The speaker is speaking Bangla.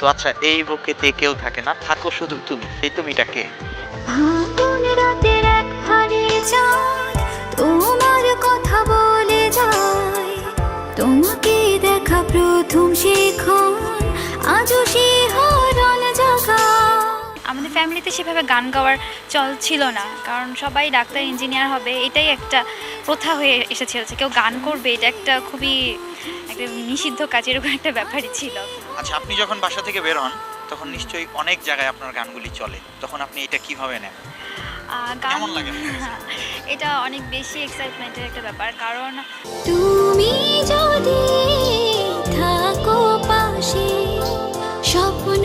তো আচ্ছা এই বুকেতে কেউ থাকে না, থাকো শুধু তুমি, এই তুমিটা কে? ফাগুন রাতের এক ফালি চাঁদ তোমার কথা বলে যায়, তোমাকে দেখা প্রথম সেক্ষণ আজও শিহরণ জাগায়। আমাদের ফ্যামিলিতে সেভাবে গান গাওয়ার চল ছিল না, কারণ সবাই ডাক্তার ইঞ্জিনিয়ার হবে এটাই একটা প্রথা হয়ে এসেছে। কেউ গান করবে এটা একটা খুবই একটা নিষিদ্ধ কাজ, এরকম একটা ব্যাপারই ছিল। আচ্ছা আপনি যখন বাসা থেকে বের হন তখন নিশ্চয়ই অনেক জায়গায় আপনার গানগুলি চলে, তখন আপনি এটা কিভাবে নেন? গান কেমন লাগে? এটা অনেক বেশি এক্সাইটমেন্টের একটা ব্যাপার, কারণ তুমি যদি থাকো পাশে স্বপ্ন